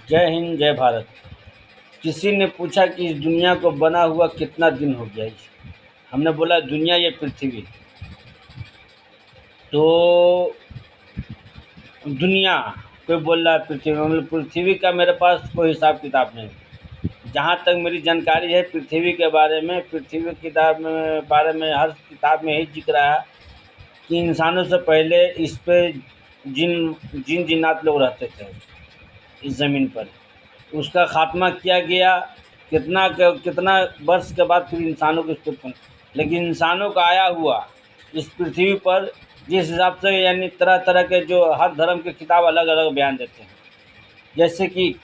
जय हिंद, जय भारत। किसी ने पूछा कि इस दुनिया को बना हुआ कितना दिन हो गया इस हमने बोला दुनिया ये पृथ्वी। तो दुनिया कोई बोल रहा है पृथ्वी, मतलब पृथ्वी का मेरे पास कोई हिसाब किताब नहीं। जहाँ तक मेरी जानकारी है पृथ्वी के बारे में, पृथ्वी किताब में बारे में हर किताब में यही जिक्र है कि इंसानों से पहले इस पे जिन जिन्नात लोग रहते थे इस ज़मीन पर। उसका खात्मा किया गया कितना वर्ष के बाद फिर इंसानों के उत्पन्न। लेकिन इंसानों का आया हुआ इस पृथ्वी पर जिस हिसाब से, यानी तरह तरह के जो हर धर्म के किताब अलग अलग बयान देते हैं। जैसे कि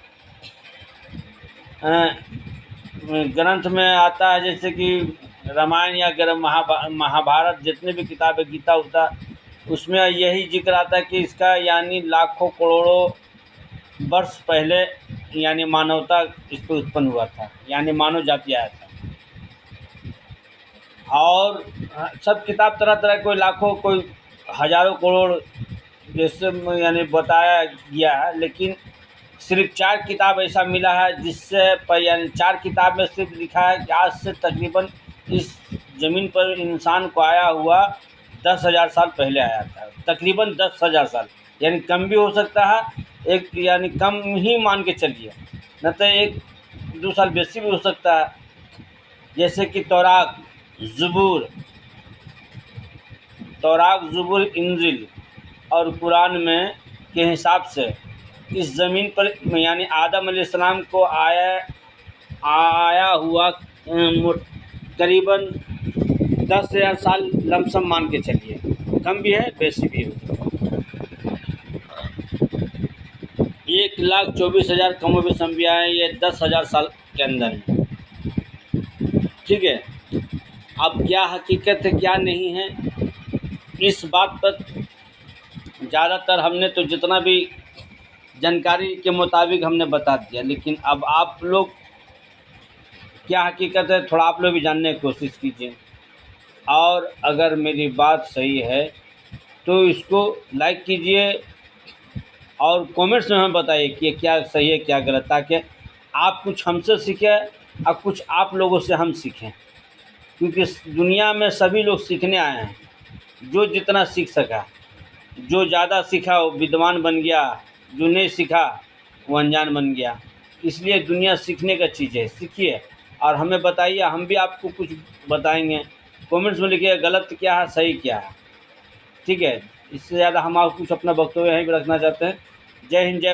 ग्रंथ में आता है, जैसे कि रामायण या महाभारत जितने भी किताबें गीता उता, उसमें यही जिक्र आता है कि इसका यानी लाखों करोड़ों वर्ष पहले यानी मानवता इस पर उत्पन्न हुआ था, यानी मानव जाति आया था। और सब किताब तरह तरह, कोई लाखों कोई हज़ारों करोड़ जैसे यानी बताया गया है। लेकिन सिर्फ 4 किताब ऐसा मिला है जिससे पर, यानी 4 किताब में सिर्फ लिखा है कि आज से तकरीबन इस ज़मीन पर इंसान को आया हुआ 10,000 साल पहले आया था। तकरीबन 10,000 साल, यानी कम भी हो सकता है, एक यानी कम ही मान के चलिए, न तो 1-2 साल बेसी भी हो सकता है। जैसे कि ज़बूर ज़बूर, इंजील और कुरान में के हिसाब से इस ज़मीन पर यानी आदम अलैहिस्सलाम को आया हुआ करीबन 10,000 साल लमसम मान के चलिए, कम भी है बेसी भी है। 1,24,000 कमोबेश भी आए, ये 10,000 साल के अंदर है। ठीक है, अब क्या हकीकत है क्या नहीं है, इस बात पर ज़्यादातर हमने तो जितना भी जानकारी के मुताबिक हमने बता दिया। लेकिन अब आप लोग क्या हकीकत है थोड़ा आप लोग भी जानने की कोशिश कीजिए। और अगर मेरी बात सही है तो इसको लाइक कीजिए और कमेंट्स में हमें बताइए कि क्या सही है क्या गलत, ताकि आप कुछ हमसे सीखें और कुछ आप लोगों से हम सीखें। क्योंकि इस दुनिया में सभी लोग सीखने आए हैं, जो जितना सीख सका। जो ज़्यादा सीखा वो विद्वान बन गया, जो नहीं सीखा वो अनजान बन गया। इसलिए दुनिया सीखने का चीज़ है, सीखिए और हमें बताइए, हम भी आपको कुछ बताएंगे। कमेंट्स में लिखिए गलत क्या है सही क्या है। ठीक है, इससे ज़्यादा हम आप कुछ अपना वक्तव्य यहीं पर रखना चाहते हैं। जय हिंद, जय